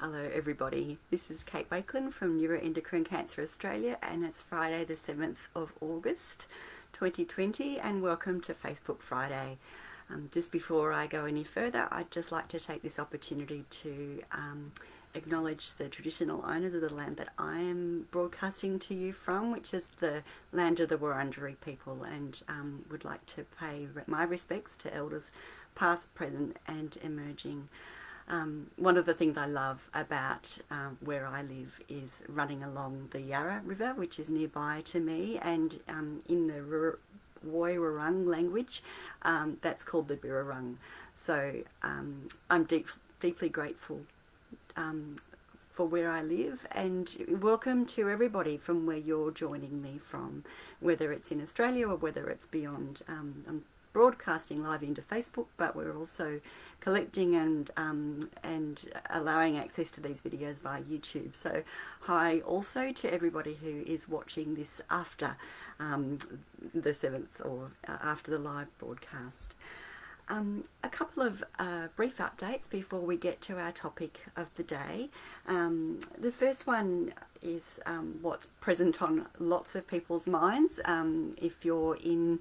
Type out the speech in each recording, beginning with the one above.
Hello everybody, this is Kate Wakelin from Neuroendocrine Cancer Australia, and it's Friday the 7th of August 2020, and welcome to Facebook Friday. Just before I go any further, I'd just like to take this opportunity to acknowledge the traditional owners of the land that I am broadcasting to you from, which is the land of the Wurundjeri people, and would like to pay my respects to elders past, present and emerging. One of the things I love about where I live is running along the Yarra River, which is nearby to me, and in the Woiwurrung language, that's called the Birrarung. So I'm deeply grateful for where I live, and welcome to everybody from where you're joining me from, whether it's in Australia or whether it's beyond. I'm broadcasting live into Facebook, but we're also collecting and allowing access to these videos via YouTube. So hi also to everybody who is watching this after the 7th or after the live broadcast. A couple of brief updates before we get to our topic of the day. The first one is what's present on lots of people's minds. If you're in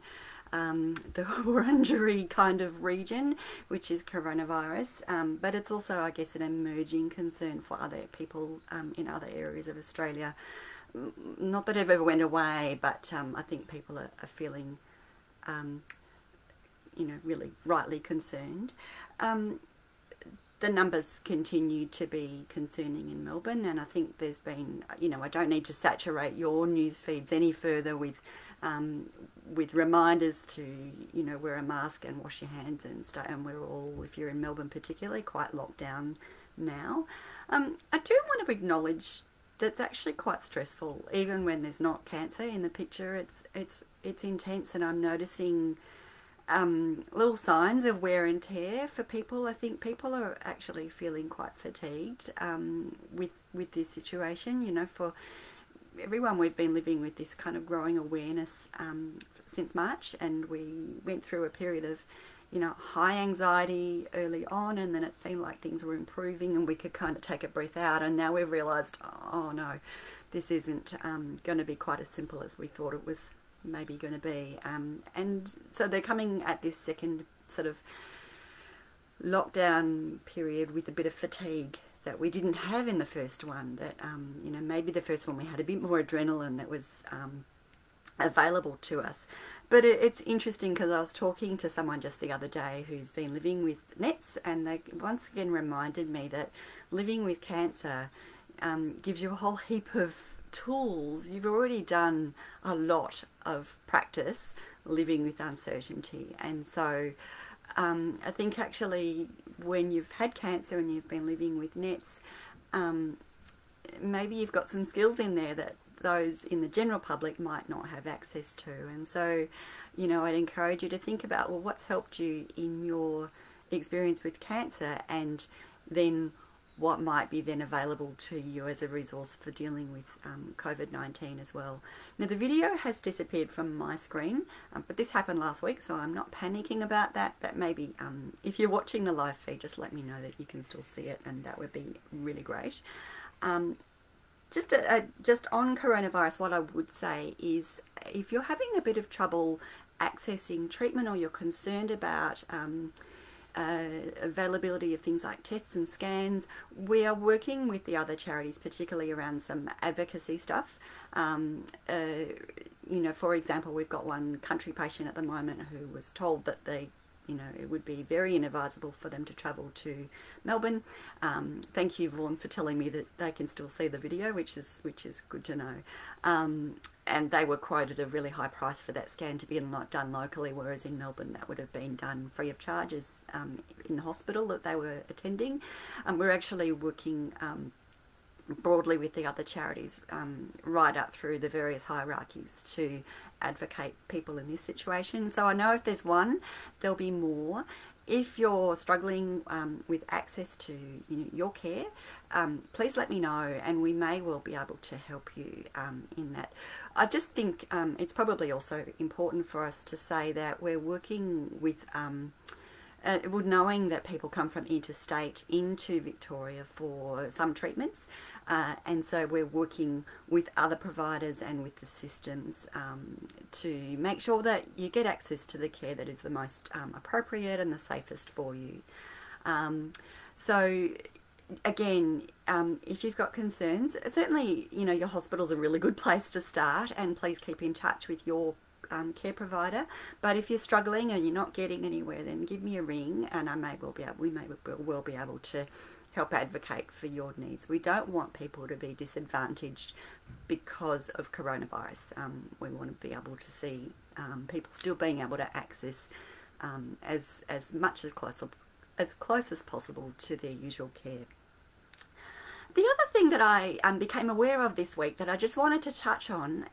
the Wurundjeri kind of region, which is coronavirus, but it's also, I guess, an emerging concern for other people in other areas of Australia. Not that it ever went away, but I think people are feeling, really rightly concerned. The numbers continue to be concerning in Melbourne, and I think there's been, I don't need to saturate your news feeds any further with reminders to, wear a mask and wash your hands and stay. And we're all, if you're in Melbourne particularly, quite locked down now. I do want to acknowledge that's actually quite stressful, even when there's not cancer in the picture. It's intense, and I'm noticing little signs of wear and tear for people. I think people are actually feeling quite fatigued with this situation. For everyone, we've been living with this kind of growing awareness since March, and we went through a period of high anxiety early on, and then it seemed like things were improving and we could kind of take a breath out, and now we've realized, oh no, this isn't going to be quite as simple as we thought it was maybe going to be, and so they're coming at this second sort of lockdown period with a bit of fatigue that we didn't have in the first one. That maybe the first one we had a bit more adrenaline that was available to us. But it's interesting, because I was talking to someone just the other day who's been living with NETs, and they once again reminded me that living with cancer gives you a whole heap of tools. You've already done a lot of practice living with uncertainty, and so I think actually when you've had cancer and you've been living with NETs, maybe you've got some skills in there that those in the general public might not have access to. And so, I'd encourage you to think about, well, what's helped you in your experience with cancer, and then what might be then available to you as a resource for dealing with COVID-19 as well. Now, the video has disappeared from my screen, but this happened last week, so I'm not panicking about that. But maybe if you're watching the live feed, just let me know that you can still see it, and that would be really great. Just on coronavirus, what I would say is, if you're having a bit of trouble accessing treatment, or you're concerned about availability of things like tests and scans, we are working with the other charities, particularly around some advocacy stuff. For example, we've got one country patient at the moment who was told that it would be very inadvisable for them to travel to Melbourne. Thank you, Vaughan, for telling me that they can still see the video, which is good to know. And they were quoted a really high price for that scan to be done locally, whereas in Melbourne that would have been done free of charge in the hospital that they were attending. We're actually working broadly with the other charities right up through the various hierarchies to advocate people in this situation. So I know if there's one, there'll be more. If you're struggling with access to your care, please let me know, and we may well be able to help you in that. I just think it's probably also important for us to say that we're working with knowing that people come from interstate into Victoria for some treatments, and so we're working with other providers and with the systems to make sure that you get access to the care that is the most appropriate and the safest for you. So again, if you've got concerns, certainly, you know, your hospital's a really good place to start, and please keep in touch with your care provider. But if you're struggling and you're not getting anywhere, then give me a ring, and we may well be able to help advocate for your needs. We don't want people to be disadvantaged because of coronavirus. We want to be able to see people still being able to access as much as close as possible to their usual care. The other thing that I became aware of this week that I just wanted to touch on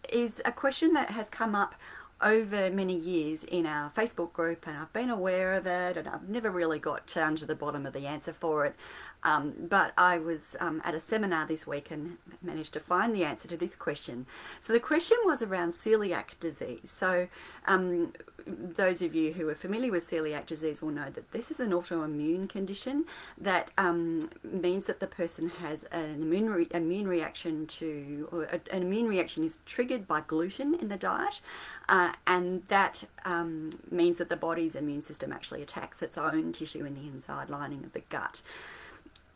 is a question that has come up over many years in our Facebook group, and I've been aware of it, and I've never really got down to the bottom of the answer for it. But I was at a seminar this week and managed to find the answer to this question. So the question was around celiac disease. So those of you who are familiar with celiac disease will know that this is an autoimmune condition that means that the person has an immune reaction to, or an immune reaction is triggered by gluten in the diet, and that means that the body's immune system actually attacks its own tissue in the inside lining of the gut.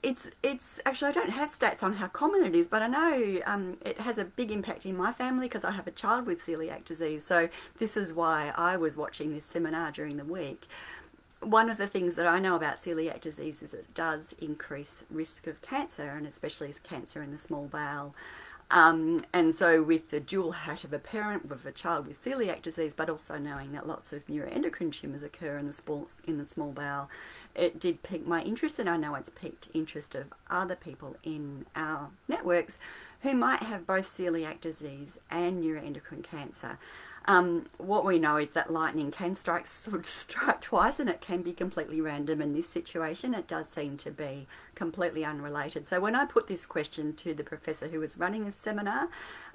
It's actually, I don't have stats on how common it is, but I know it has a big impact in my family because I have a child with celiac disease. So this is why I was watching this seminar during the week. One of the things that I know about celiac disease is it does increase risk of cancer, and especially cancer in the small bowel. And so with the dual hat of a parent with a child with celiac disease, but also knowing that lots of neuroendocrine tumours occur in the small bowel, it did pique my interest, and I know it's piqued interest of other people in our networks who might have both celiac disease and neuroendocrine cancer. What we know is that lightning can strike twice, and it can be completely random. In this situation, it does seem to be completely unrelated. So when I put this question to the professor who was running this seminar,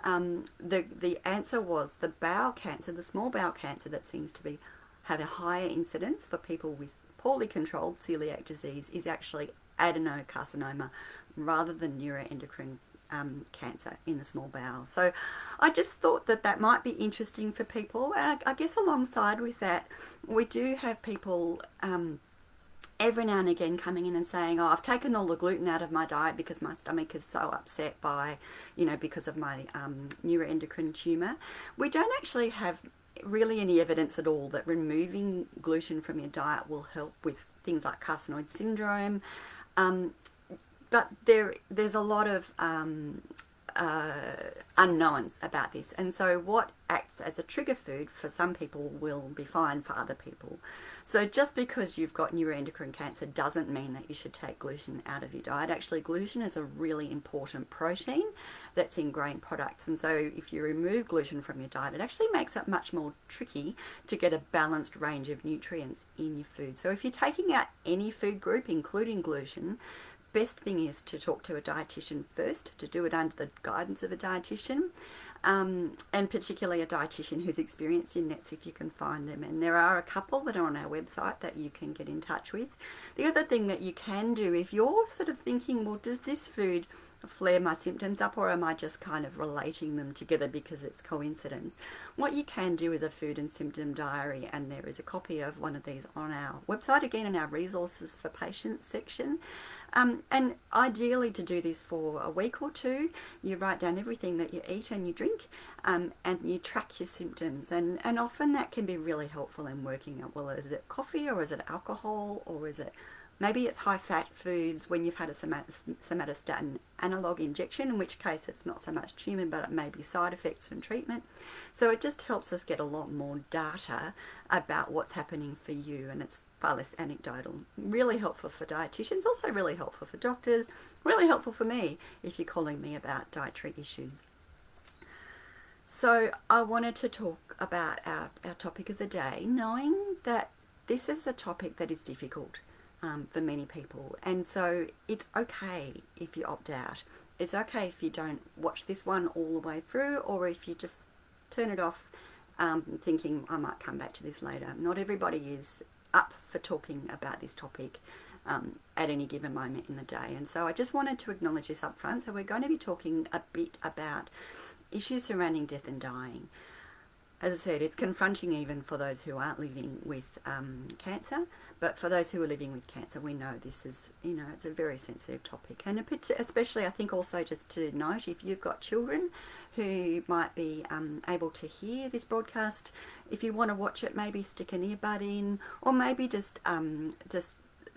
the answer was the bowel cancer, the small bowel cancer that seems to have a higher incidence for people with poorly controlled celiac disease is actually adenocarcinoma rather than neuroendocrine cancer in the small bowel. So I just thought that that might be interesting for people, and I guess alongside with that, we do have people every now and again coming in and saying, oh, I've taken all the gluten out of my diet because my stomach is so upset by, because of my neuroendocrine tumour. We don't actually have really any evidence at all that removing gluten from your diet will help with things like carcinoid syndrome. But there's a lot of unknowns about this, and so what acts as a trigger food for some people will be fine for other people. So just because you've got neuroendocrine cancer doesn't mean that you should take gluten out of your diet. Actually, gluten is a really important protein that's in grain products, and so if you remove gluten from your diet, it actually makes it much more tricky to get a balanced range of nutrients in your food. So if you're taking out any food group, including gluten, best thing is to talk to a dietitian first, to do it under the guidance of a dietitian, and particularly a dietitian who's experienced in NETs if you can find them. And there are a couple that are on our website that you can get in touch with. The other thing that you can do, if you're sort of thinking, well, does this food flare my symptoms up, or am I just kind of relating them together because it's coincidence? What you can do is a food and symptom diary, and there is a copy of one of these on our website, again in our resources for patients section. And ideally to do this for a week or two, you write down everything that you eat and you drink, and you track your symptoms, and often that can be really helpful in working out, well, is it coffee, or is it alcohol, or is it maybe it's high-fat foods when you've had a somatostatin analog injection, in which case it's not so much tumour, but it may be side effects from treatment. So it just helps us get a lot more data about what's happening for you, and it's far less anecdotal. Really helpful for dietitians, also really helpful for doctors, really helpful for me if you're calling me about dietary issues. So I wanted to talk about our topic of the day, knowing that this is a topic that is difficult for many people, and so it's okay if you opt out. It's okay if you don't watch this one all the way through, or if you just turn it off thinking I might come back to this later. Not everybody is up for talking about this topic at any given moment in the day. And so I just wanted to acknowledge this up front. So we're going to be talking a bit about issues surrounding death and dying. As I said, it's confronting even for those who aren't living with cancer, but for those who are living with cancer, we know this is, it's a very sensitive topic. And especially, I think also just to note, if you've got children who might be able to hear this broadcast, if you want to watch it, maybe stick an earbud in, or maybe just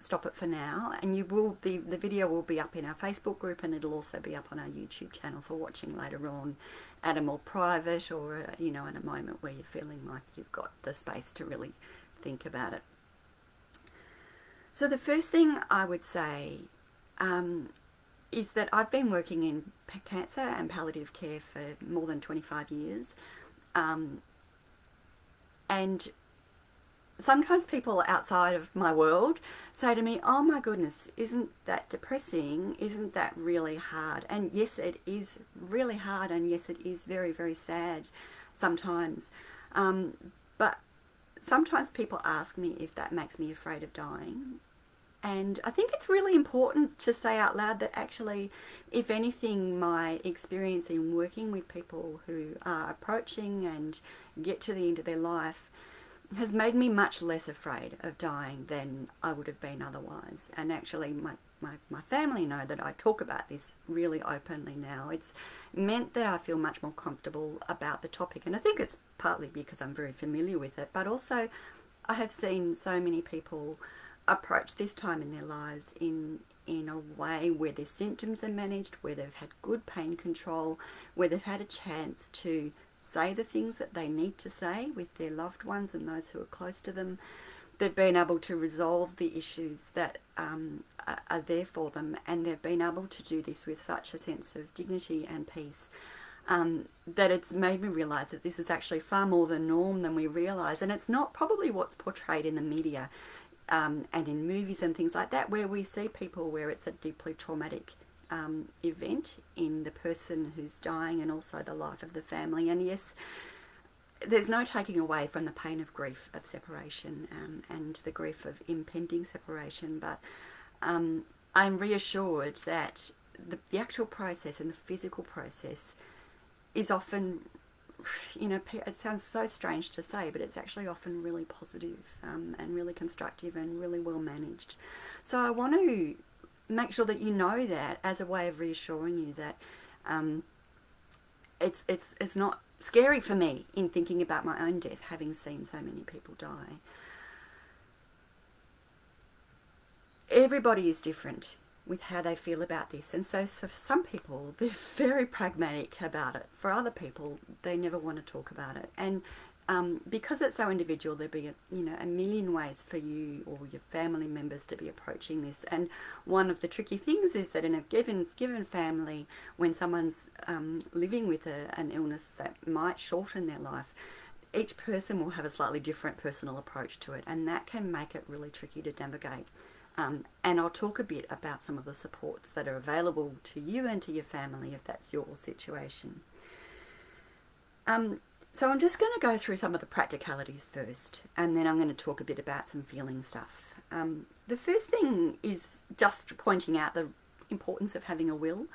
stop it for now, and the video will be up in our Facebook group, and it'll also be up on our YouTube channel for watching later on at a more private, or in a moment where you're feeling like you've got the space to really think about it. So the first thing I would say is that I've been working in cancer and palliative care for more than 25 years, and sometimes people outside of my world say to me, oh my goodness, isn't that depressing? Isn't that really hard? And yes, it is really hard, and yes, it is very, very sad sometimes. But sometimes people ask me if that makes me afraid of dying. And I think it's really important to say out loud that actually, if anything, my experience in working with people who are approaching and get to the end of their life has made me much less afraid of dying than I would have been otherwise. And actually my family know that I talk about this really openly now. It's meant that I feel much more comfortable about the topic, and I think it's partly because I'm very familiar with it, but also I have seen so many people approach this time in their lives in a way where their symptoms are managed, where they've had good pain control, where they've had a chance to say the things that they need to say with their loved ones and those who are close to them. They've been able to resolve the issues that are there for them, and they've been able to do this with such a sense of dignity and peace that it's made me realise that this is actually far more the norm than we realise, and it's not probably what's portrayed in the media and in movies and things like that, where we see people where it's a deeply traumatic event in the person who's dying and also the life of the family. And yes, there's no taking away from the pain of grief of separation and the grief of impending separation, but I'm reassured that the actual process and the physical process is often, it sounds so strange to say, but it's actually often really positive and really constructive and really well managed. So I want to make sure that you know that as a way of reassuring you that it's not scary for me in thinking about my own death, having seen so many people die. Everybody is different with how they feel about this, and so for some people they're very pragmatic about it. For other people, they never want to talk about it, and because it's so individual, there'll be a million ways for you or your family members to be approaching this. And one of the tricky things is that in a given family, when someone's living with an illness that might shorten their life, each person will have a slightly different personal approach to it, and that can make it really tricky to navigate. And I'll talk a bit about some of the supports that are available to you and to your family if that's your situation. So I'm just going to go through some of the practicalities first, and then I'm going to talk a bit about some feeling stuff. The first thing is just pointing out the importance of having a will.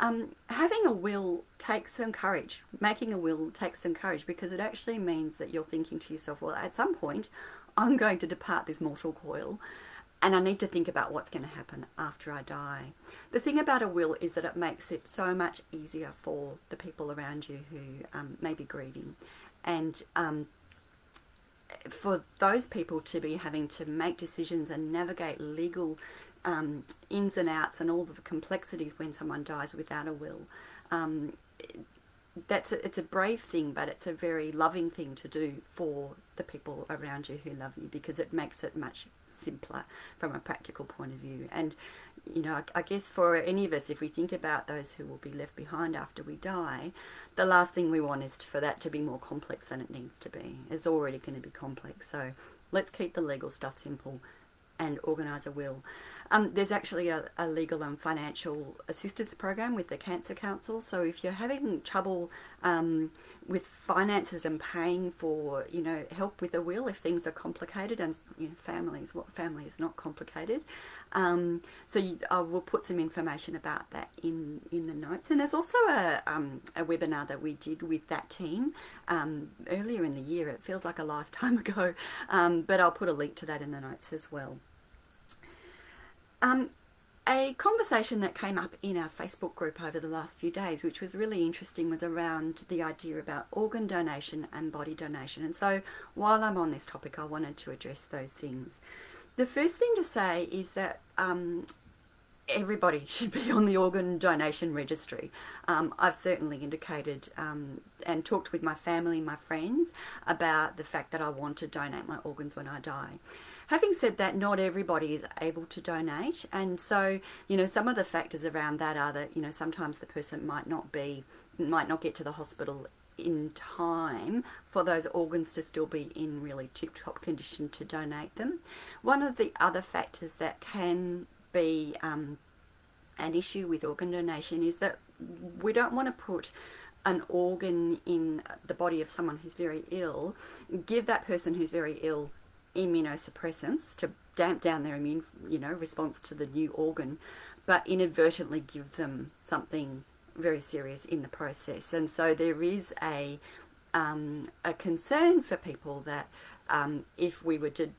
Having a will takes some courage. Making a will takes some courage, because it actually means that you're thinking to yourself, well, at some point I'm going to depart this mortal coil, and I need to think about what's going to happen after I die. The thing about a will is that it makes it so much easier for the people around you who may be grieving. And for those people to be having to make decisions and navigate legal ins and outs and all the complexities when someone dies without a will, it's a brave thing, but it's a very loving thing to do for the people around you who love you, because it makes it much simpler from a practical point of view. And I guess for any of us, if we think about those who will be left behind after we die, the last thing we want is for that to be more complex than it needs to be. It's already going to be complex, so let's keep the legal stuff simple and organise a will. There's actually a legal and financial assistance program with the Cancer Council, so if you're having trouble with finances and paying for, you know, help with a will if things are complicated, and you know, what family is not complicated. I will put some information about that in the notes. And there's also a webinar that we did with that team earlier in the year. It feels like a lifetime ago, but I'll put a link to that in the notes as well. A conversation that came up in our Facebook group over the last few days, which was really interesting, was around the idea about organ donation and body donation. And so while I'm on this topic, I wanted to address those things. The first thing to say is that everybody should be on the organ donation registry. I've certainly indicated and talked with my family, my friends, about the fact that I want to donate my organs when I die. Having said that, not everybody is able to donate, and so, you know, some of the factors around that are that, you know, sometimes the person might not get to the hospital in time for those organs to still be in really tip-top condition to donate them. One of the other factors that can be an issue with organ donation is that we don't want to put an organ in the body of someone who's very ill, give that person who's very ill immunosuppressants to damp down their immune, you know, response to the new organ, but inadvertently give them something very serious in the process. And so there is a concern for people that if we were to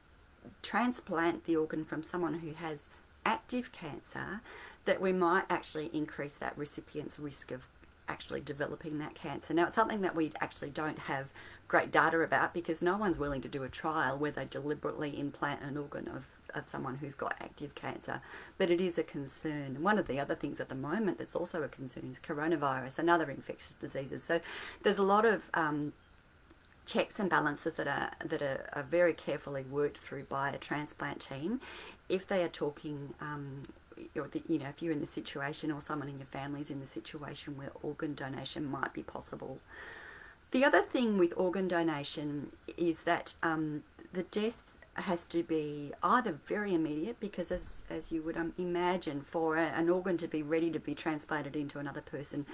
transplant the organ from someone who has active cancer, that we might actually increase that recipient's risk of actually developing that cancer. Now, it's something that we actually don't have great data about, because no one's willing to do a trial where they deliberately implant an organ of someone who's got active cancer, but it is a concern. One of the other things at the moment that's also a concern is coronavirus and other infectious diseases. So there's a lot of checks and balances that are very carefully worked through by a transplant team if they are talking you know, if you're in the situation or someone in your family is in the situation where organ donation might be possible. The other thing with organ donation is that the death has to be either very immediate, because as you would imagine, for an organ to be ready to be transplanted into another person,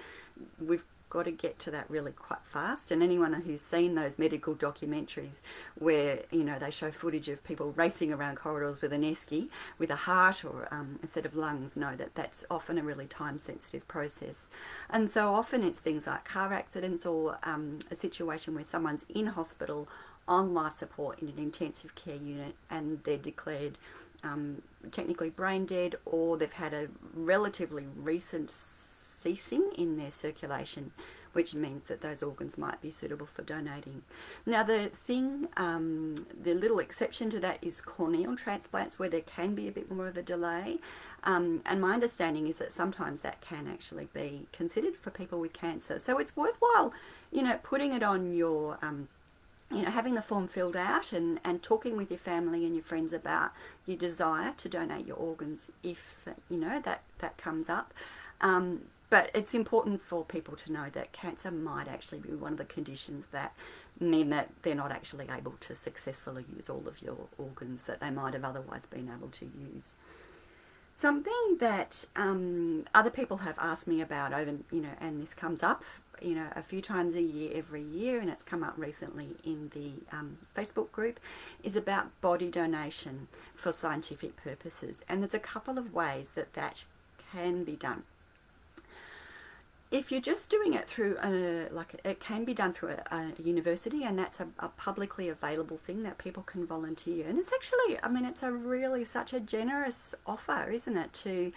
we've got to get to that really quite fast. And anyone who's seen those medical documentaries where, you know, they show footage of people racing around corridors with an esky with a heart or a set of lungs, know that that's often a really time sensitive process. And so often it's things like car accidents or a situation where someone's in hospital on life support in an intensive care unit and they're declared technically brain dead, or they've had a relatively recent ceasing in their circulation, which means that those organs might be suitable for donating. Now, the thing, the little exception to that is corneal transplants, where there can be a bit more of a delay. And my understanding is that sometimes that can actually be considered for people with cancer. So it's worthwhile, you know, putting it on your you know, having the form filled out and talking with your family and your friends about your desire to donate your organs if, you know, that comes up. But it's important for people to know that cancer might actually be one of the conditions that mean that they're not actually able to successfully use all of your organs that they might have otherwise been able to use. Something that other people have asked me about over, you know, and this comes up, you know, a few times a year, every year, and it's come up recently in the Facebook group, is about body donation for scientific purposes. And there's a couple of ways that that can be done. If you're just doing it through it can be done through a university, and that's a publicly available thing that people can volunteer. And it's actually, I mean, it's a really such a generous offer, isn't it, to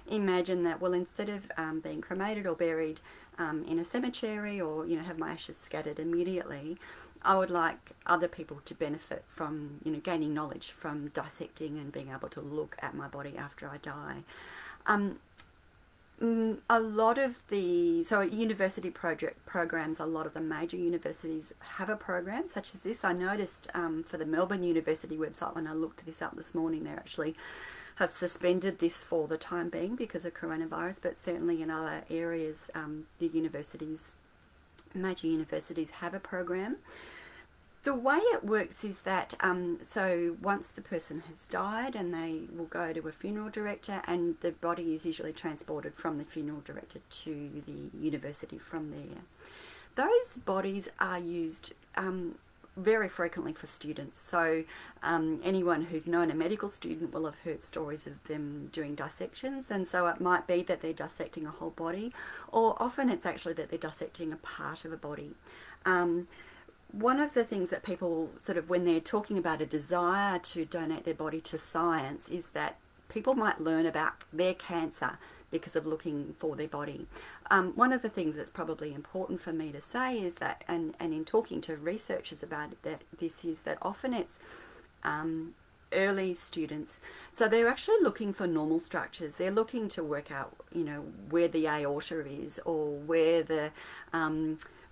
imagine that, well, instead of being cremated or buried in a cemetery, or, you know, have my ashes scattered immediately, I would like other people to benefit from, you know, gaining knowledge from dissecting and being able to look at my body after I die. A lot of the, so university programs, a lot of the major universities have a program such as this. I noticed for the Melbourne University website, when I looked this up this morning, they actually have suspended this for the time being because of coronavirus, but certainly in other areas, the universities, major universities, have a program. The way it works is that, so once the person has died, and they will go to a funeral director, and the body is usually transported from the funeral director to the university from there. those bodies are used very frequently for students. So anyone who's known a medical student will have heard stories of them doing dissections, and so it might be that they're dissecting a whole body, or often it's actually that they're dissecting a part of a body. One of the things that people sort of, when they're talking about a desire to donate their body to science, is that people might learn about their cancer because of looking for their body. One of the things that's probably important for me to say is that, and in talking to researchers about it, that this is that often it's early students, so they're actually looking for normal structures. They're looking to work out, you know, where the aorta is, or where the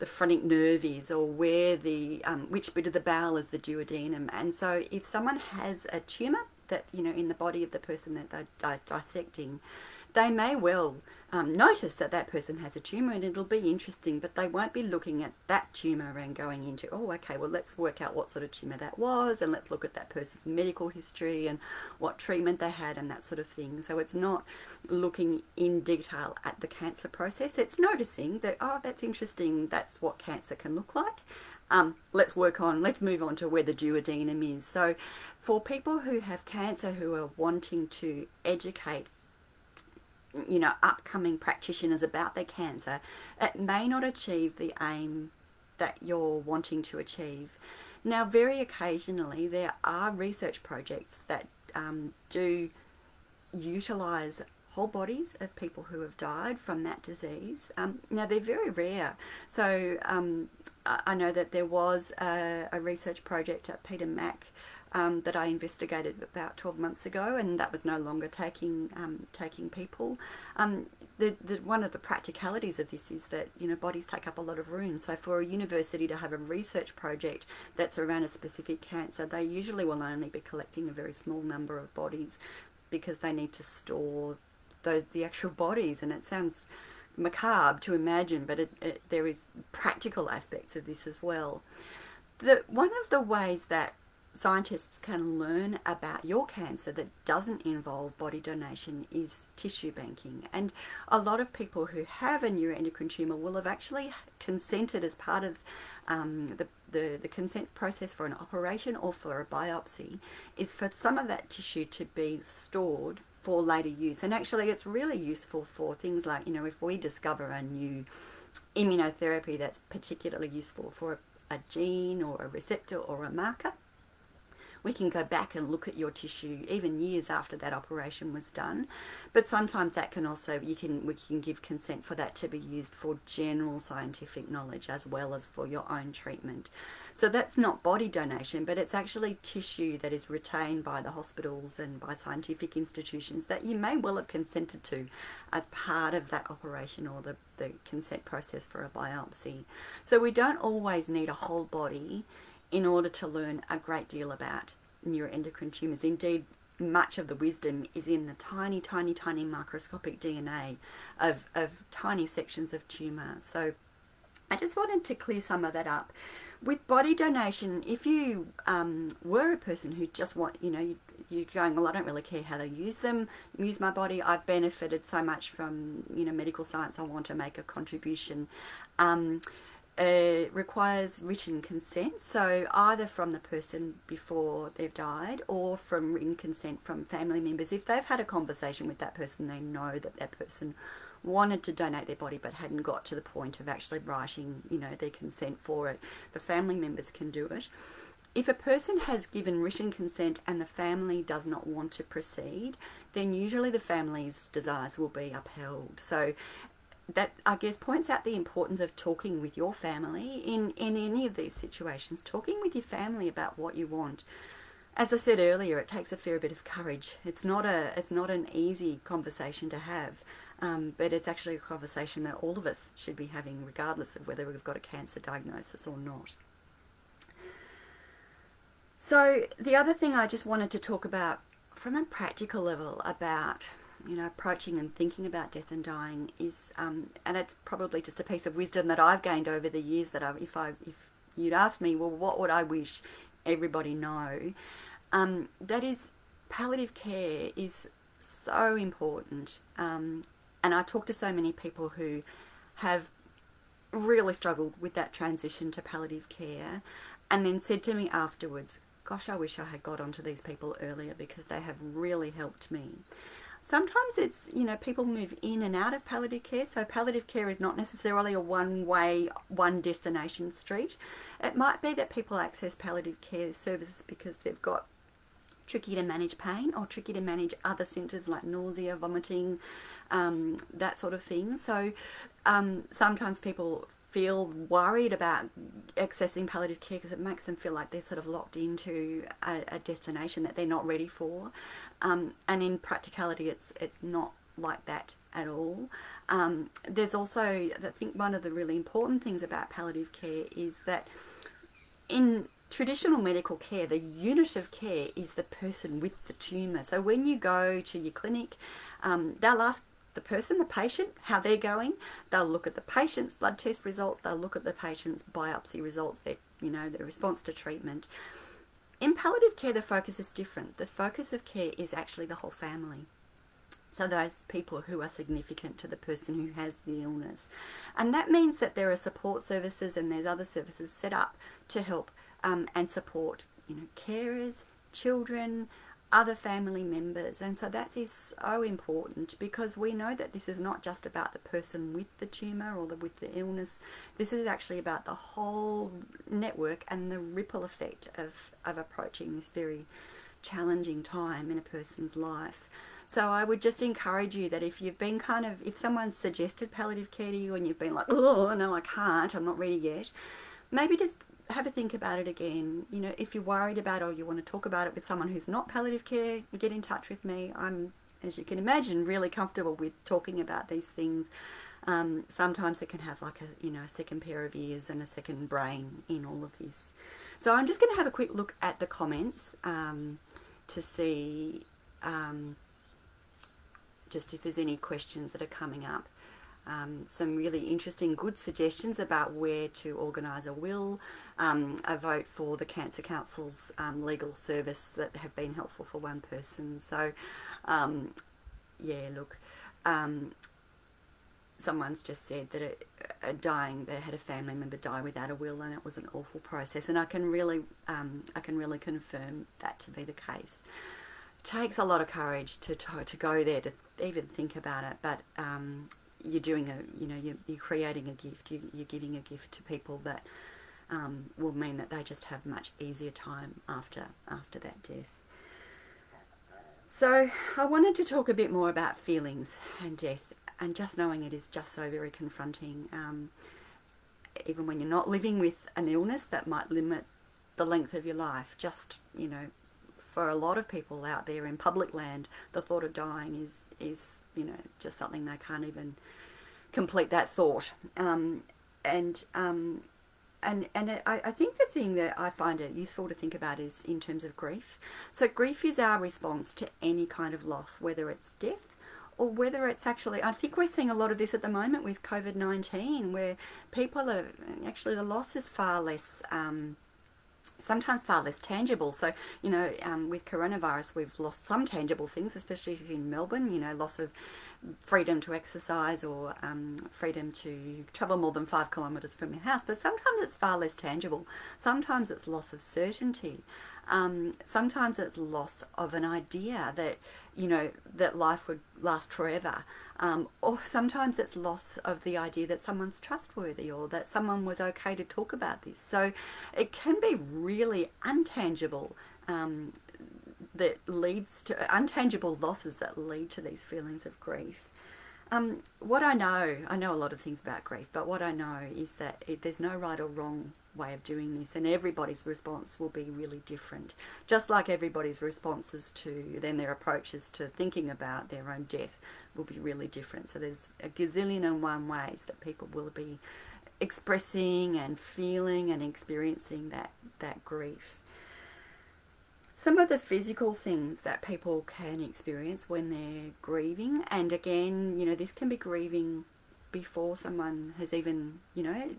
phrenic nerve is, or where the which bit of the bowel is the duodenum. And so if someone has a tumour that, you know, in the body of the person that they're dissecting, they may well notice that that person has a tumour, and it'll be interesting, but they won't be looking at that tumour and going into, oh, okay, well, let's work out what sort of tumour that was, and let's look at that person's medical history and what treatment they had and that sort of thing. So it's not looking in detail at the cancer process. It's noticing that, oh, that's interesting, that's what cancer can look like. Let's move on to where the duodenum is. So for people who have cancer who are wanting to educate, you know, upcoming practitioners about their cancer, it may not achieve the aim that you're wanting to achieve. Now, very occasionally there are research projects that do utilise whole bodies of people who have died from that disease. Now, they're very rare. So I know that there was a research project at Peter Mac that I investigated about 12 months ago, and that was no longer taking people. One of the practicalities of this is that, you know, bodies take up a lot of room. So for a university to have a research project that's around a specific cancer, they usually will only be collecting a very small number of bodies, because they need to store the actual bodies. And it sounds macabre to imagine, but there is practical aspects of this as well. One of the ways that scientists can learn about your cancer that doesn't involve body donation is tissue banking. And a lot of people who have a neuroendocrine tumour will have actually consented as part of the consent process for an operation or for a biopsy, is for some of that tissue to be stored for later use. And actually it's really useful for things like, you know, if we discover a new immunotherapy that's particularly useful for a gene or a receptor or a marker, we can go back and look at your tissue even years after that operation was done. But sometimes that can also, we can give consent for that to be used for general scientific knowledge as well as for your own treatment. So that's not body donation, but it's actually tissue that is retained by the hospitals and by scientific institutions that you may well have consented to as part of that operation or the consent process for a biopsy. So we don't always need a whole body in order to learn a great deal about neuroendocrine tumours. Indeed, much of the wisdom is in the tiny, tiny, tiny microscopic DNA of tiny sections of tumour. So I just wanted to clear some of that up. With body donation, if you were a person who just you're going, well, I don't really care how they use my body, I've benefited so much from, you know, medical science, I want to make a contribution. Requires written consent, so either from the person before they've died or from written consent from family members. If they've had a conversation with that person, they know that that person wanted to donate their body but hadn't got to the point of actually writing, you know, their consent for it. The family members can do it. If a person has given written consent and the family does not want to proceed, then usually the family's desires will be upheld. So that, I guess, points out the importance of talking with your family in any of these situations, talking with your family about what you want. As I said earlier, it takes a fair bit of courage. It's not an easy conversation to have, but it's actually a conversation that all of us should be having, regardless of whether we've got a cancer diagnosis or not. So the other thing I just wanted to talk about from a practical level about, you know, approaching and thinking about death and dying is, and it's probably just a piece of wisdom that I've gained over the years, that if you'd asked me, well, what would I wish everybody know, that is, palliative care is so important. And I talk to so many people who have really struggled with that transition to palliative care, and then said to me afterwards, gosh, I wish I had got onto these people earlier because they have really helped me. Sometimes it's, you know, people move in and out of palliative care, so palliative care is not necessarily a one-way, one-destination street. It might be that people access palliative care services because they've got tricky to manage pain or tricky to manage other symptoms like nausea, vomiting, that sort of thing. So sometimes people feel worried about accessing palliative care because it makes them feel like they're sort of locked into a destination that they're not ready for. And in practicality, it's not like that at all. There's also, I think one of the really important things about palliative care is that in traditional medical care, the unit of care is the person with the tumour. So when you go to your clinic, they'll ask the person, the patient, how they're going. They'll look at the patient's blood test results. They'll look at the patient's biopsy results, their response to treatment. In palliative care, the focus is different. The focus of care is actually the whole family. So those people who are significant to the person who has the illness. And that means that there are support services and there's other services set up to help and support, carers, children, other family members. And so that is so important because we know that this is not just about the person with the tumour or with the illness. This is actually about the whole network and the ripple effect of approaching this very challenging time in a person's life. So I would just encourage you that if you've been if someone suggested palliative care to you and you've been like, oh, no, I can't, I'm not ready yet, maybe just have a think about it again. If you're worried about it or you want to talk about it with someone who's not palliative care, get in touch with me. I'm, as you can imagine, really comfortable with talking about these things. Sometimes it can have like a second pair of ears and a second brain in all of this. So I'm just going to have a quick look at the comments to see just if there's any questions that are coming up. Some really interesting, good suggestions about where to organise a will, a vote for the Cancer Council's legal service that have been helpful for one person. So, yeah, look, someone's just said that they had a family member die without a will, and it was an awful process. And I can really confirm that to be the case. It takes a lot of courage to go there, to even think about it, but you're doing you're creating a gift, you're giving a gift to people that will mean that they just have much easier time after that death. So I wanted to talk a bit more about feelings and death, and just knowing it is just so very confronting. Even when you're not living with an illness that might limit the length of your life, just, for a lot of people out there in public land, the thought of dying is just something they can't even complete that thought. I think the thing that I find it useful to think about is in terms of grief. So grief is our response to any kind of loss, whether it's death or whether it's actually, I think we're seeing a lot of this at the moment with COVID-19, where people are, actually the loss is far less sometimes far less tangible. So, with coronavirus, we've lost some tangible things, especially in Melbourne, loss of freedom to exercise or freedom to travel more than 5 kilometres from your house. But sometimes it's far less tangible. Sometimes it's loss of certainty. Sometimes it's loss of an idea that, that life would last forever. Or sometimes it's loss of the idea that someone's trustworthy or that someone was okay to talk about this. So it can be really untangible, that leads to untangible losses that lead to these feelings of grief. What I know a lot of things about grief, but what I know is that there's no right or wrong way of doing this, and everybody's response will be really different, just like everybody's responses to their approaches to thinking about their own death will be really different. So there's a gazillion and one ways that people will be expressing and feeling and experiencing that grief. Some of the physical things that people can experience when they're grieving, and again, this can be grieving before someone has even,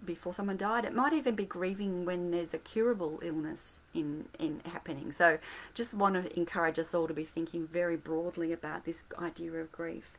before someone died. It might even be grieving when there's a curable illness in happening. So just want to encourage us all to be thinking very broadly about this idea of grief.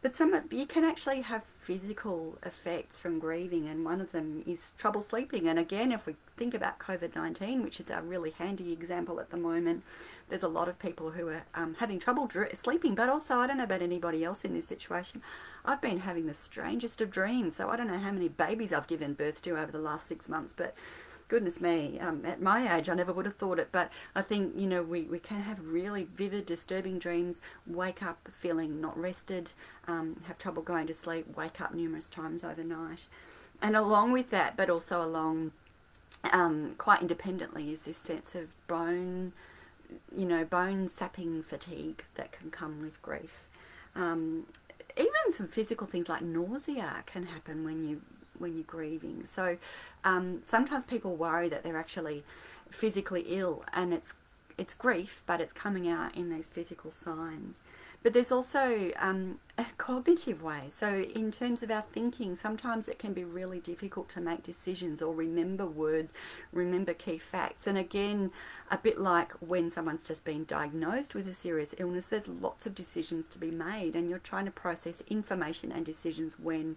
But you can actually have physical effects from grieving, and one of them is trouble sleeping. And again, if we think about COVID-19, which is a really handy example at the moment, there's a lot of people who are having trouble sleeping. But also, I don't know about anybody else in this situation, I've been having the strangest of dreams. So I don't know how many babies I've given birth to over the last 6 months, but goodness me, at my age I never would have thought it. But I think, you know, we can have really vivid, disturbing dreams, wake up feeling not rested, have trouble going to sleep, wake up numerous times overnight. And along with that, but also along quite independently, is this sense of bone sapping fatigue that can come with grief. Even some physical things like nausea can happen when you're grieving. So sometimes people worry that they're actually physically ill, and it's grief, but it's coming out in these physical signs. But there's also a cognitive way. So in terms of our thinking, sometimes it can be really difficult to make decisions or remember words, remember key facts. And again, a bit like when someone's just been diagnosed with a serious illness, there's lots of decisions to be made, and you're trying to process information and decisions when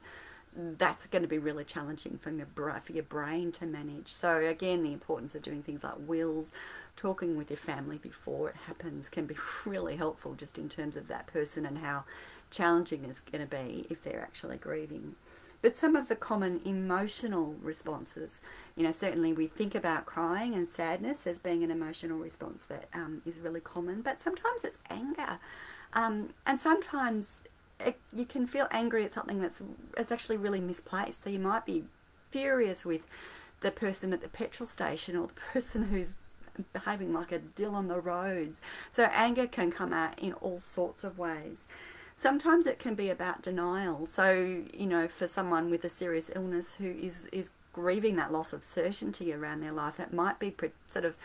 that's going to be really challenging for your brain to manage. So again, the importance of doing things like wills, talking with your family before it happens, can be really helpful, just in terms of that person and how challenging it's going to be if they're actually grieving. But some of the common emotional responses, you know, certainly we think about crying and sadness as being an emotional response that is really common, but sometimes it's anger, and sometimes you can feel angry at something that's actually really misplaced. So you might be furious with the person at the petrol station, or the person who's behaving like a dill on the roads. So anger can come out in all sorts of ways. Sometimes it can be about denial. So, you know, for someone with a serious illness who is grieving that loss of certainty around their life, it might be sort of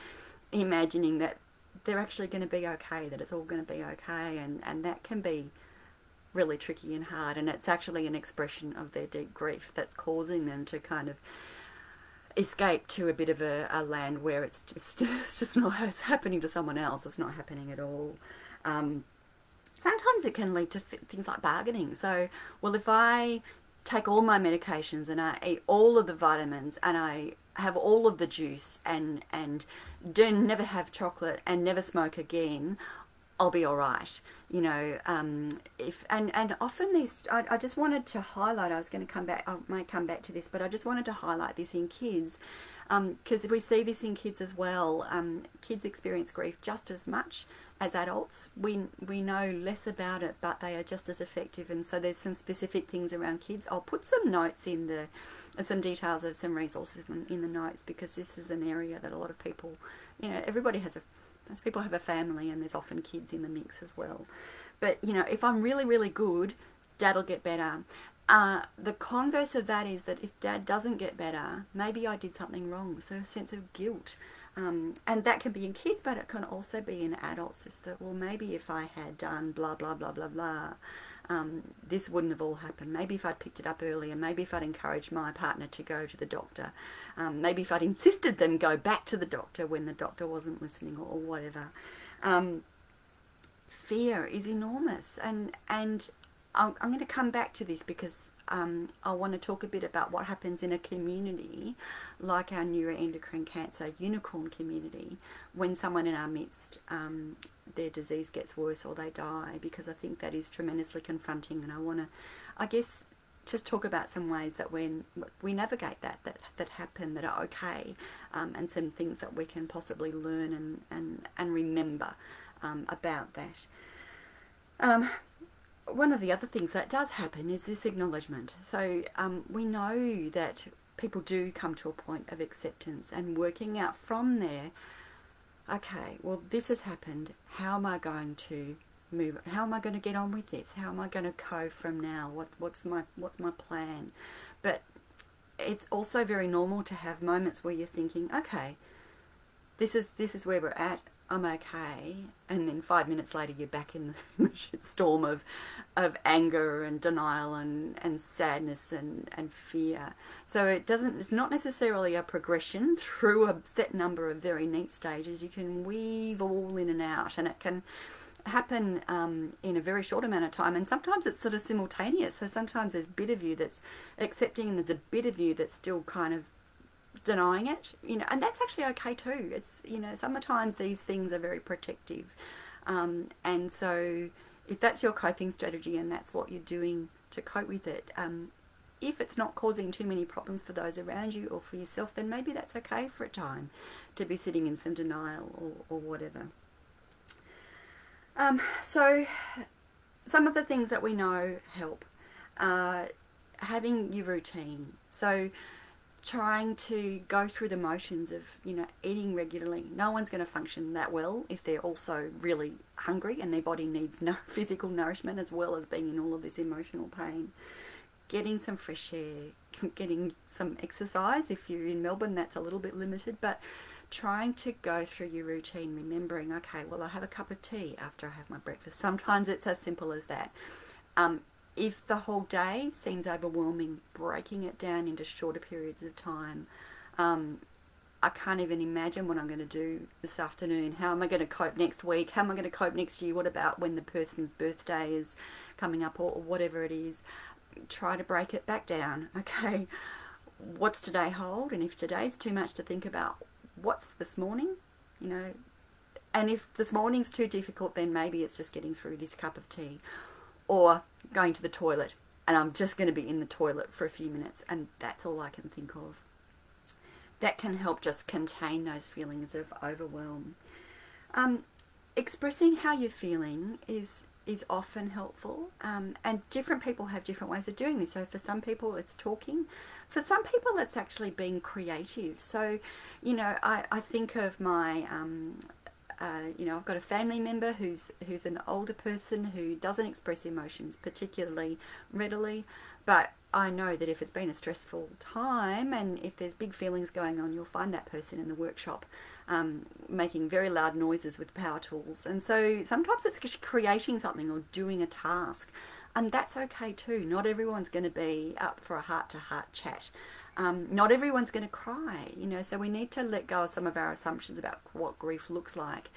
imagining that they're actually going to be okay, that it's all going to be okay, and that can be really tricky and hard, and it's actually an expression of their deep grief that's causing them to kind of escape to a bit of a land where it's just not, it's happening to someone else, it's not happening at all. Sometimes it can lead to things like bargaining. So, well, if I take all my medications and I eat all of the vitamins and I have all of the juice and never have chocolate and never smoke again, I'll be all right. You know, and often these, I just wanted to highlight, I might come back to this, but I just wanted to highlight this in kids, because we see this in kids as well. Kids experience grief just as much as adults. We know less about it, but they are just as effective. And so there's some specific things around kids. I'll put some notes in some details of some resources in the notes, because this is an area that a lot of people, you know, most people have a family, and there's often kids in the mix as well. But, you know, if I'm really, really good, Dad'll get better. The converse of that is that if Dad doesn't get better, maybe I did something wrong. So a sense of guilt. And that can be in kids, but it can also be in adults. Is that, well, maybe if I had done blah, blah, blah, blah, blah, this wouldn't have all happened. Maybe if I'd picked it up earlier, maybe if I'd encouraged my partner to go to the doctor, maybe if I'd insisted them go back to the doctor when the doctor wasn't listening, or whatever. Fear is enormous, and I'm going to come back to this, because I want to talk a bit about what happens in a community like our neuroendocrine cancer unicorn community when someone in our midst, their disease gets worse or they die, because I think that is tremendously confronting. And I want to, I guess, just talk about some ways that when we navigate that happen, that are okay, and some things that we can possibly learn and remember about that. One of the other things that does happen is this acknowledgement. So we know that people do come to a point of acceptance, and working out from there, okay, well, this has happened, how am I going to move, how am I going to get on with this, how am I going to go from now, what's my plan? But it's also very normal to have moments where you're thinking, okay, this is where we're at, I'm okay, and then 5 minutes later you're back in the shitstorm of anger and denial and sadness and fear. So it's not necessarily a progression through a set number of very neat stages. You can weave all in and out, and it can happen in a very short amount of time, and sometimes it's sort of simultaneous. So sometimes there's a bit of you that's accepting and there's a bit of you that's still kind of denying it, and that's actually okay too. It's, sometimes these things are very protective, and so if that's your coping strategy and that's what you're doing to cope with it, if it's not causing too many problems for those around you or for yourself, then maybe that's okay for a time to be sitting in some denial or whatever. So some of the things that we know help. Having your routine. So trying to go through the motions of, eating regularly. No one's going to function that well if they're also really hungry and their body needs no physical nourishment as well as being in all of this emotional pain. Getting some fresh air, getting some exercise. If you're in Melbourne, that's a little bit limited, but trying to go through your routine, remembering, okay, well, I have a cup of tea after I have my breakfast. Sometimes it's as simple as that. If the whole day seems overwhelming, breaking it down into shorter periods of time. I can't even imagine what I'm going to do this afternoon. How am I going to cope next week? How am I going to cope next year? What about when the person's birthday is coming up, or whatever it is? Try to break it back down. Okay, what's today hold? And if today's too much to think about, what's this morning? And if this morning's too difficult, then maybe it's just getting through this cup of tea, or going to the toilet, and I'm just going to be in the toilet for a few minutes, and that's all I can think of. That can help just contain those feelings of overwhelm. Expressing how you're feeling is often helpful, and different people have different ways of doing this. So for some people it's talking, for some people it's actually being creative. So I think of my I've got a family member who's an older person who doesn't express emotions particularly readily, but I know that if it's been a stressful time and if there's big feelings going on, you'll find that person in the workshop making very loud noises with power tools. And so sometimes it's just creating something or doing a task, and that's okay too. Not everyone's going to be up for a heart-to-heart chat. Not everyone's going to cry, so we need to let go of some of our assumptions about what grief looks like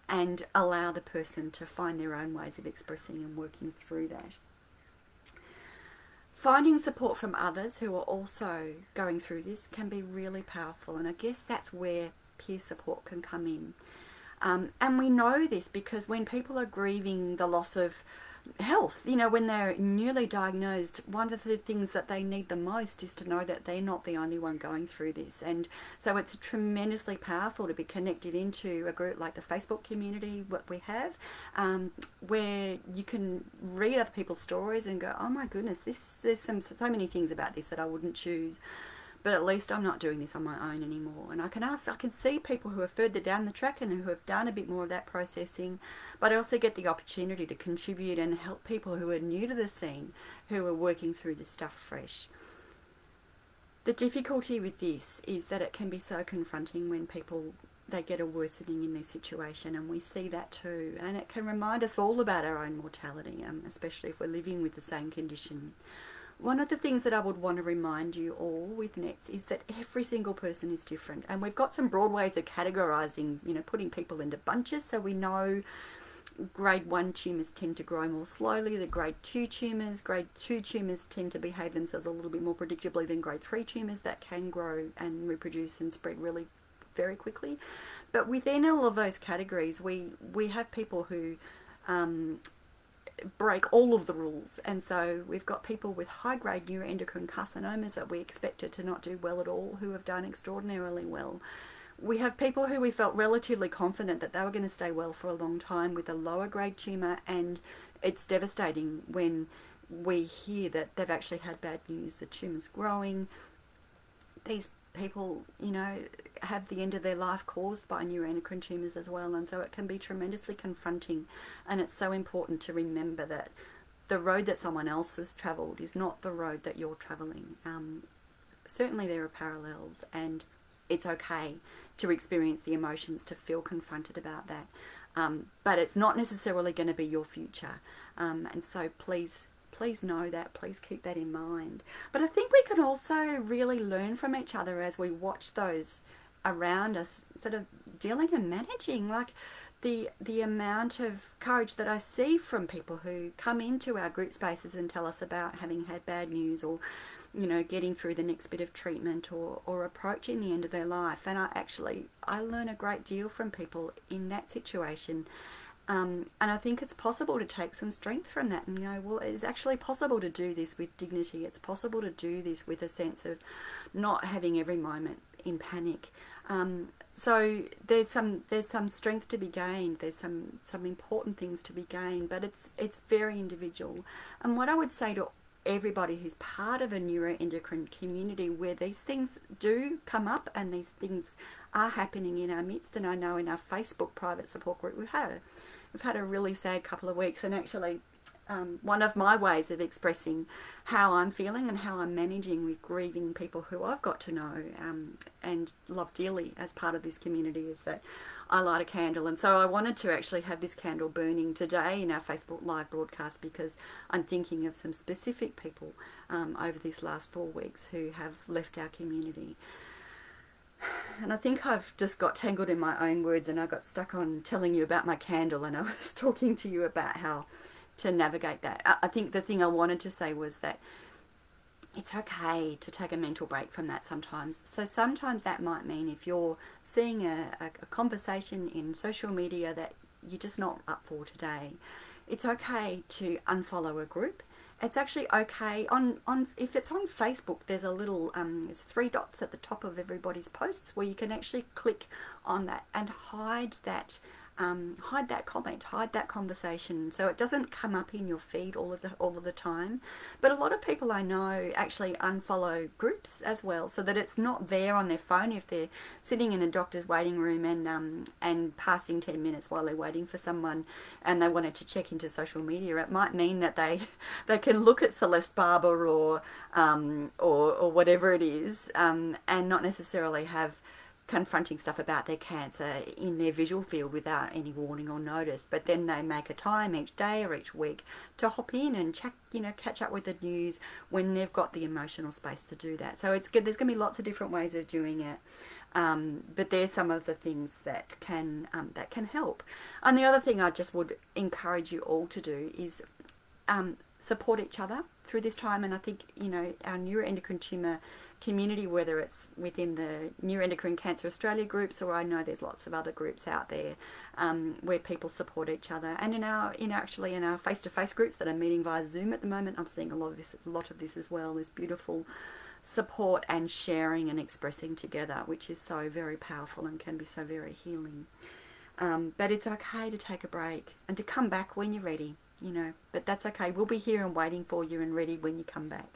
and allow the person to find their own ways of expressing and working through that. Finding support from others who are also going through this can be really powerful, and I guess that's where peer support can come in. And we know this because when people are grieving the loss of health, when they're newly diagnosed, one of the things that they need the most is to know that they're not the only one going through this. And so it's tremendously powerful to be connected into a group like the Facebook community, what we have, where you can read other people's stories and go, oh my goodness, there's so many things about this that I wouldn't choose. But at least I'm not doing this on my own anymore. And I can see people who are further down the track and who have done a bit more of that processing, but I also get the opportunity to contribute and help people who are new to the scene, who are working through this stuff fresh. The difficulty with this is that it can be so confronting when they get a worsening in their situation, and we see that too. And it can remind us all about our own mortality, especially if we're living with the same condition. One of the things that I would want to remind you all with NETs is that every single person is different, and we've got some broad ways of categorising, putting people into bunches. So we know grade 1 tumours tend to grow more slowly, the grade 2 tumours tend to behave themselves a little bit more predictably than grade 3 tumours that can grow and reproduce and spread really very quickly. But within all of those categories, we have people who break all of the rules, and so we've got people with high-grade neuroendocrine carcinomas that we expected to not do well at all who have done extraordinarily well. We have people who we felt relatively confident that they were going to stay well for a long time with a lower grade tumour, and it's devastating when we hear that they've actually had bad news, the tumour's growing. These people, have the end of their life caused by neuroendocrine tumours as well, and so it can be tremendously confronting, and it's so important to remember that the road that someone else has travelled is not the road that you're travelling. Certainly there are parallels, and it's okay to experience the emotions, to feel confronted about that, but it's not necessarily going to be your future, and so please know that, please keep that in mind. But I think we can also really learn from each other as we watch those around us sort of dealing and managing. Like, the amount of courage that I see from people who come into our group spaces and tell us about having had bad news, or getting through the next bit of treatment, or approaching the end of their life. And I learn a great deal from people in that situation. And I think it's possible to take some strength from that and go, well, it's actually possible to do this with dignity. It's possible to do this with a sense of not having every moment in panic. So there's some strength to be gained. There's some important things to be gained, but it's very individual. And what I would say to everybody who's part of a neuroendocrine community where these things do come up and these things are happening in our midst, and I know in our Facebook private support group we've had a really sad couple of weeks, and actually one of my ways of expressing how I'm feeling and how I'm managing with grieving people who I've got to know and love dearly as part of this community is that I light a candle. And so I wanted to actually have this candle burning today in our Facebook live broadcast, because I'm thinking of some specific people over these last 4 weeks who have left our community. And I think I've just got tangled in my own words, and I got stuck on telling you about my candle, and I was talking to you about how to navigate that. I think the thing I wanted to say was that it's okay to take a mental break from that sometimes. So sometimes that might mean if you're seeing a conversation in social media that you're just not up for today, it's okay to unfollow a group. It's actually okay on if it's on Facebook, there's a little there's 3 dots at the top of everybody's posts where you can actually click on that and hide that comment, hide that conversation, so it doesn't come up in your feed all of the time. But a lot of people I know actually unfollow groups as well, so that it's not there on their phone if they're sitting in a doctor's waiting room and passing 10 minutes while they're waiting for someone, and they wanted to check into social media. It might mean that they can look at Celeste Barber or whatever it is, and not necessarily have confronting stuff about their cancer in their visual field without any warning or notice. But then they make a time each day or each week to hop in and check, catch up with the news when they've got the emotional space to do that. So it's good. There's going to be lots of different ways of doing it. But there's some of the things that can help. And the other thing I just would encourage you all to do is support each other through this time. And I think, our neuroendocrine tumour community, whether it's within the Neuroendocrine Cancer Australia groups, or I know there's lots of other groups out there where people support each other, and in our face-to-face groups that are meeting via Zoom at the moment, I'm seeing a lot of this as well. This beautiful support and sharing and expressing together, which is so very powerful and can be so very healing. But it's okay to take a break and to come back when you're ready, but that's okay. We'll be here and waiting for you and ready when you come back.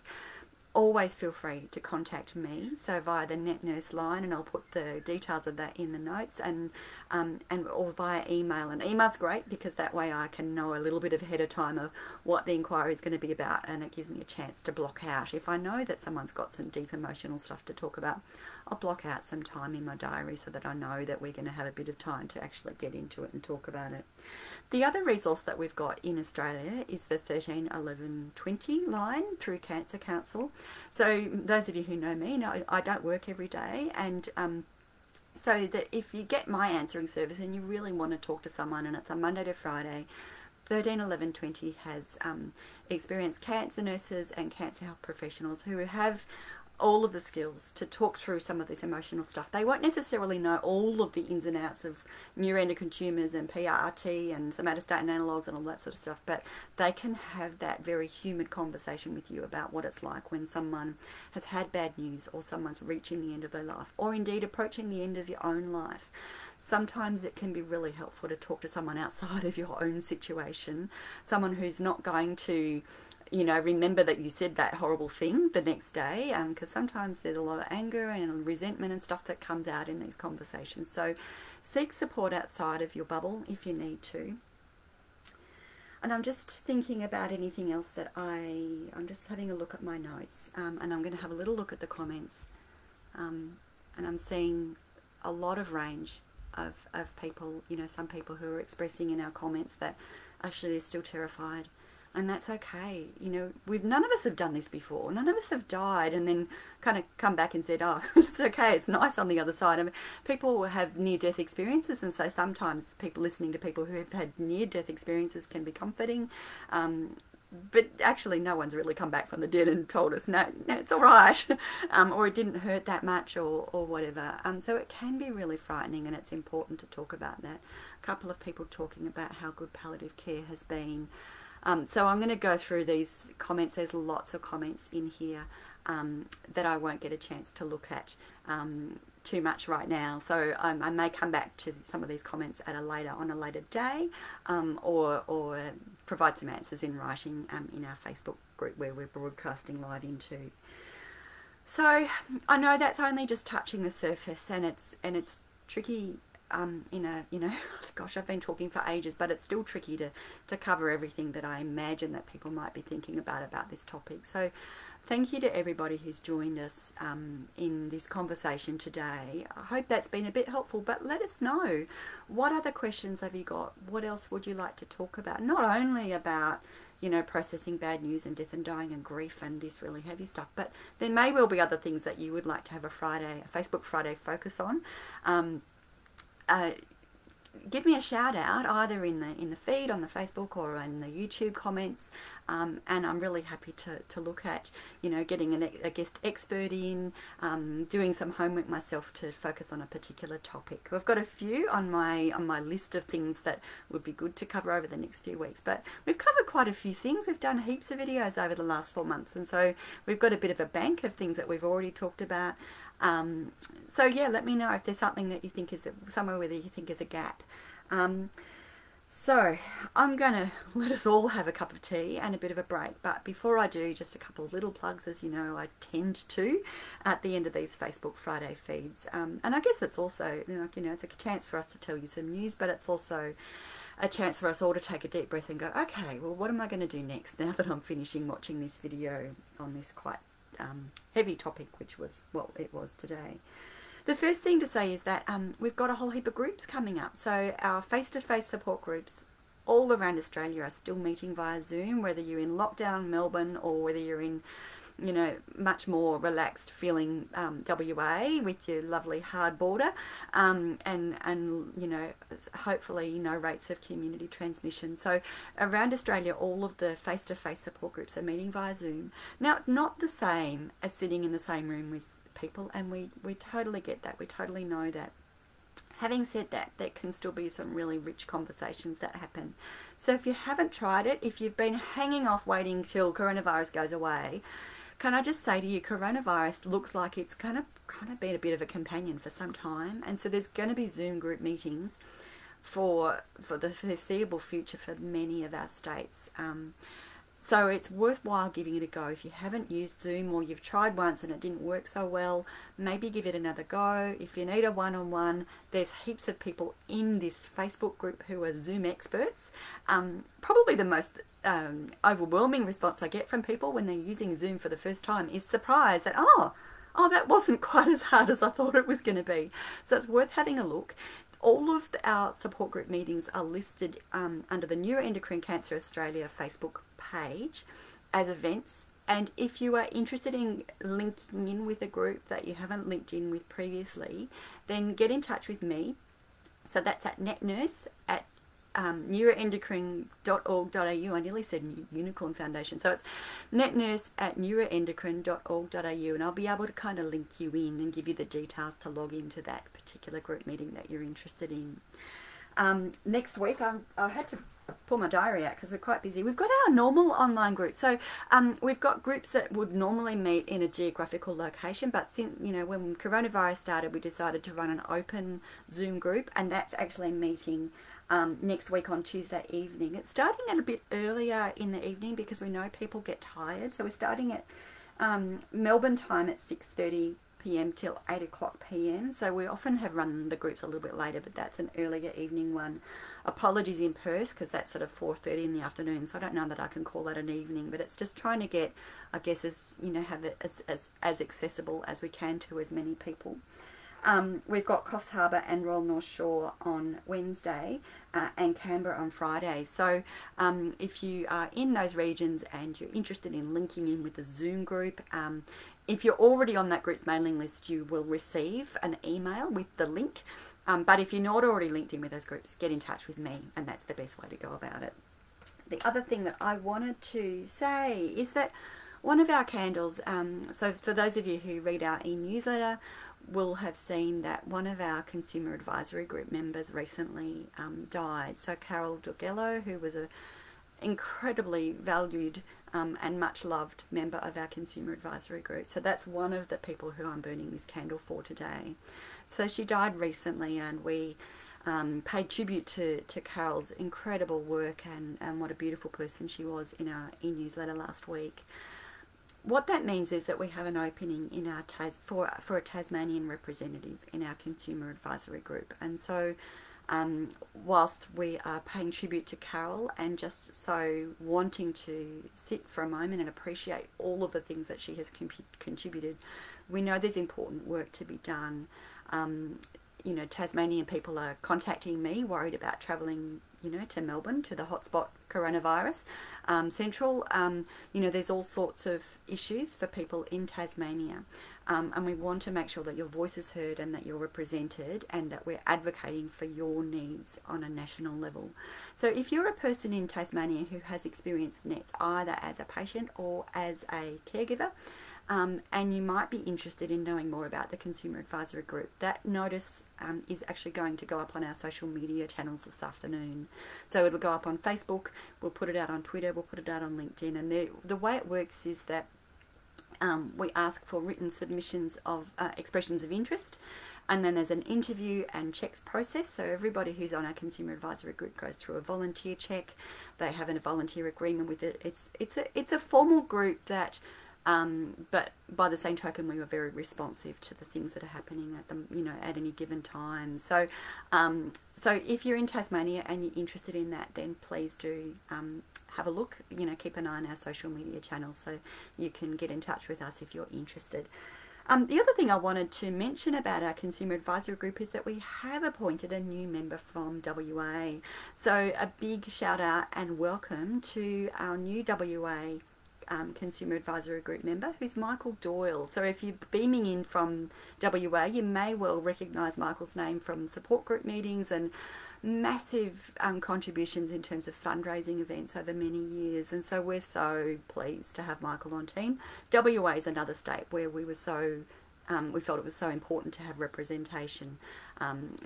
Always feel free to contact me, so via the NETNurse line, and I'll put the details of that in the notes, and or via email. And email's great because that way I can know a little bit ahead of time of what the inquiry is going to be about, and it gives me a chance to block out. If I know that someone's got some deep emotional stuff to talk about, I'll block out some time in my diary so that I know that we're going to have a bit of time to actually get into it and talk about it. The other resource that we've got in Australia is the 13 11 20 line through Cancer Council. So those of you who know me know I don't work every day, and so that if you get my answering service and you really want to talk to someone, and it's a Monday to Friday, 13 11 20 has experienced cancer nurses and cancer health professionals who have all of the skills to talk through some of this emotional stuff. They won't necessarily know all of the ins and outs of neuroendocrine tumours and PRRT and somatostatin analogues and all that sort of stuff, but they can have that very human conversation with you about what it's like when someone has had bad news, or someone's reaching the end of their life, or indeed approaching the end of your own life. Sometimes it can be really helpful to talk to someone outside of your own situation, someone who's not going to remember that you said that horrible thing the next day, because sometimes there's a lot of anger and resentment and stuff that comes out in these conversations. So seek support outside of your bubble if you need to. And I'm just thinking about anything else that I'm just having a look at my notes, and I'm going to have a little look at the comments, and I'm seeing a lot of range of people, some people who are expressing in our comments that actually they're still terrified. And that's okay. You know, none of us have done this before. None of us have died and then kind of come back and said, oh, it's okay, it's nice on the other side. I mean, people have near-death experiences, and so sometimes people listening to people who have had near-death experiences can be comforting. But actually no one's really come back from the dead and told us, no, it's all right, or it didn't hurt that much, or whatever. So it can be really frightening, and it's important to talk about that. A couple of people talking about how good palliative care has been. So I'm going to go through these comments. There's lots of comments in here that I won't get a chance to look at too much right now. So I may come back to some of these comments on a later day, or provide some answers in writing in our Facebook group where we're broadcasting live into. So I know that's only just touching the surface, and it's tricky. Gosh, I've been talking for ages, but it's still tricky to cover everything that I imagine that people might be thinking about this topic. So thank you to everybody who's joined us in this conversation today. I hope that's been a bit helpful, but let us know, what other questions have you got? What else would you like to talk about? Not only about, you know, processing bad news and death and dying and grief and this really heavy stuff, but there may well be other things that you would like to have a Facebook Friday focus on. Give me a shout out either in the feed on the Facebook or in the YouTube comments, and I'm really happy to look at, you know, getting a guest expert in, doing some homework myself to focus on a particular topic. I've got a few on my list of things that would be good to cover over the next few weeks, but we've covered quite a few things. We've done heaps of videos over the last 4 months, and so we've got a bit of a bank of things that we've already talked about. So yeah, let me know if there's something that you think is somewhere where you think is a gap. So I'm going to let us all have a cup of tea and a bit of a break, but before I do, just a couple of little plugs, as you know I tend to at the end of these Facebook Friday feeds, and I guess it's also, you know, it's a chance for us to tell you some news, but it's also a chance for us all to take a deep breath and go, okay, well, what am I going to do next now that I'm finishing watching this video on this quite heavy topic, which was, well, it was today. The first thing to say is that we've got a whole heap of groups coming up. So our face-to-face support groups all around Australia are still meeting via Zoom, whether you're in lockdown Melbourne or whether you're in, you know, much more relaxed feeling WA with your lovely hard border, and you know, hopefully no rates of community transmission. So around Australia, all of the face-to-face support groups are meeting via Zoom. Now, it's not the same as sitting in the same room with people, and we totally get that. We totally know that. Having said that, there can still be some really rich conversations that happen. So if you haven't tried it, if you've been hanging off waiting till coronavirus goes away, can I just say to you, coronavirus looks like it's kind of been a bit of a companion for some time, and so there's going to be Zoom group meetings for the foreseeable future for many of our states. So it's worthwhile giving it a go. If you haven't used Zoom, or you've tried once and it didn't work so well, maybe give it another go. If you need a one-on-one, there's heaps of people in this Facebook group who are Zoom experts. Probably the most overwhelming response I get from people when they're using Zoom for the first time is surprise that, oh, that wasn't quite as hard as I thought it was going to be. So it's worth having a look. All of our support group meetings are listed under the Neuroendocrine Cancer Australia Facebook page as events, and if you are interested in linking in with a group that you haven't linked in with previously, then get in touch with me. So that's at NETNurse at neuroendocrine.org.au. I nearly said Unicorn Foundation. So it's NETNurse at neuroendocrine.org.au, and I'll be able to kind of link you in and give you the details to log into that particular group meeting that you're interested in. Next week, I had to pull my diary out because we're quite busy. We've got our normal online group. So we've got groups that would normally meet in a geographical location, but since, you know, when coronavirus started, we decided to run an open Zoom group, and that's actually meeting next week on Tuesday evening. It's starting at a bit earlier in the evening because we know people get tired. So we're starting at Melbourne time at 6:30 p.m. till 8 o'clock p.m. So we often have run the groups a little bit later, but that's an earlier evening one. Apologies in Perth because that's sort of 4:30 in the afternoon, so I don't know that I can call that an evening, but it's just trying to get, I guess, as you know, have it as accessible as we can to as many people. We've got Coffs Harbour and Royal North Shore on Wednesday and Canberra on Friday. So if you are in those regions and you're interested in linking in with the Zoom group, if you're already on that group's mailing list, you will receive an email with the link. But if you're not already linked in with those groups, get in touch with me, and that's the best way to go about it. The other thing that I wanted to say is that one of our candles, so for those of you who read our e-newsletter, will have seen that one of our consumer advisory group members recently died. So Carol Doyle, who was an incredibly valued and much loved member of our consumer advisory group. So that's one of the people who I'm burning this candle for today. So she died recently, and we paid tribute to Carol's incredible work and what a beautiful person she was in our e-newsletter last week. What that means is that we have an opening in our for a Tasmanian representative in our consumer advisory group. And so whilst we are paying tribute to Carol and just so wanting to sit for a moment and appreciate all of the things that she has contributed, we know there's important work to be done. You know, Tasmanian people are contacting me worried about travelling, you know, to Melbourne, to the hotspot coronavirus central. You know, there's all sorts of issues for people in Tasmania, and we want to make sure that your voice is heard and that you're represented and that we're advocating for your needs on a national level. So if you're a person in Tasmania who has experienced NETs either as a patient or as a caregiver, and you might be interested in knowing more about the Consumer Advisory Group, that notice is actually going to go up on our social media channels this afternoon. So it'll go up on Facebook, we'll put it out on Twitter, we'll put it out on LinkedIn, and the way it works is that we ask for written submissions of expressions of interest, and then there's an interview and checks process. So everybody who's on our Consumer Advisory Group goes through a volunteer check. They have a volunteer agreement with it. It's a formal group that but by the same token, we were very responsive to the things that are happening at them, you know, at any given time. So, so if you're in Tasmania and you're interested in that, then please do have a look. You know, keep an eye on our social media channels so you can get in touch with us if you're interested. The other thing I wanted to mention about our Consumer Advisory Group is that we have appointed a new member from WA. So a big shout out and welcome to our new WA Consumer Advisory Group member, who's Michael Doyle. So if you're beaming in from WA, you may well recognise Michael's name from support group meetings and massive contributions in terms of fundraising events over many years. And so we're so pleased to have Michael on team. WA is another state where we were so we felt it was so important to have representation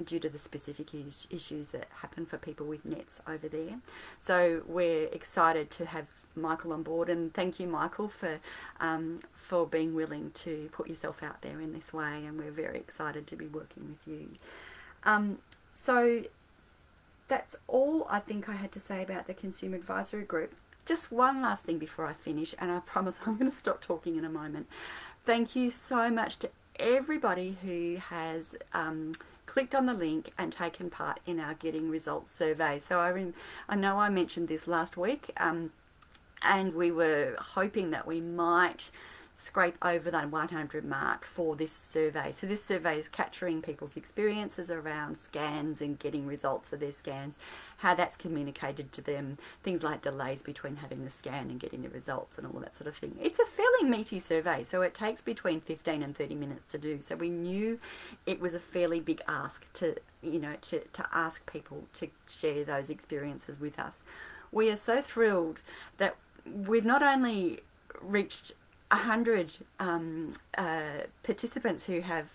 due to the specific issues that happen for people with NETs over there. So we're excited to have Michael on board, and thank you, Michael, for being willing to put yourself out there in this way, and we're very excited to be working with you. So that's all I think I had to say about the Consumer Advisory Group. Just one last thing before I finish, and I promise I'm going to stop talking in a moment. Thank you so much to everybody who has clicked on the link and taken part in our Getting Results survey. So I know I mentioned this last week, and we were hoping that we might scrape over that 100 mark for this survey. So this survey is capturing people's experiences around scans and getting results of their scans, how that's communicated to them, things like delays between having the scan and getting the results and all that sort of thing. It's a fairly meaty survey, so it takes between 15 and 30 minutes to do. So we knew it was a fairly big ask to, you know, to ask people to share those experiences with us. We are so thrilled that we've not only reached 100 participants who have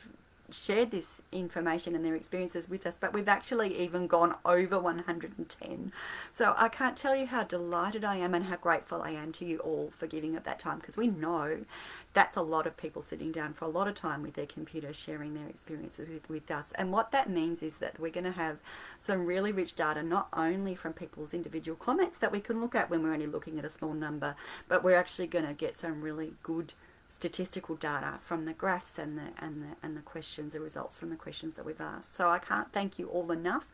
shared this information and their experiences with us, but we've actually even gone over 110. So I can't tell you how delighted I am and how grateful I am to you all for giving up that time, because we know that's a lot of people sitting down for a lot of time with their computer sharing their experiences with us. And what that means is that we're going to have some really rich data, not only from people's individual comments that we can look at when we're only looking at a small number, but we're actually going to get some really good statistical data from the graphs and the questions, the results from the questions that we've asked. So I can't thank you all enough.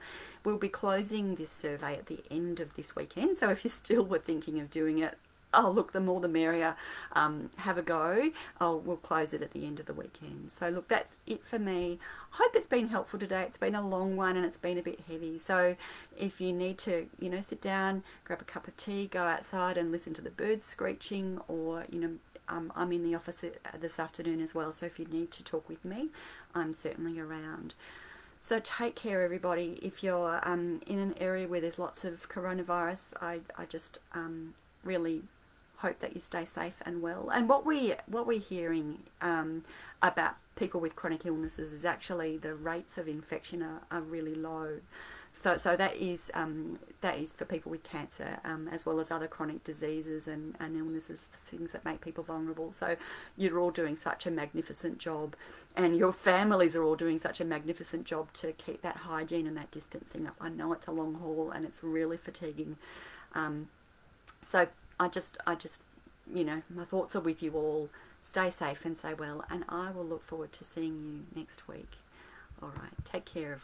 We'll be closing this survey at the end of this weekend, so if you still were thinking of doing it, oh look, the more the merrier, have a go. We'll close it at the end of the weekend. So look, that's it for me. Hope it's been helpful today. It's been a long one and it's been a bit heavy, so if you need to, you know, sit down, grab a cup of tea, go outside and listen to the birds screeching, or, you know, I'm in the office this afternoon as well, so if you need to talk with me, I'm certainly around. So take care, everybody. If you're in an area where there's lots of coronavirus, I just really hope that you stay safe and well. And what we're hearing about people with chronic illnesses is actually the rates of infection are really low. So that is for people with cancer, as well as other chronic diseases and illnesses, things that make people vulnerable. So you're all doing such a magnificent job, and your families are all doing such a magnificent job to keep that hygiene and that distancing up. I know it's a long haul and it's really fatiguing. So I just, you know, my thoughts are with you all. Stay safe and stay well, and I will look forward to seeing you next week. All right, take care.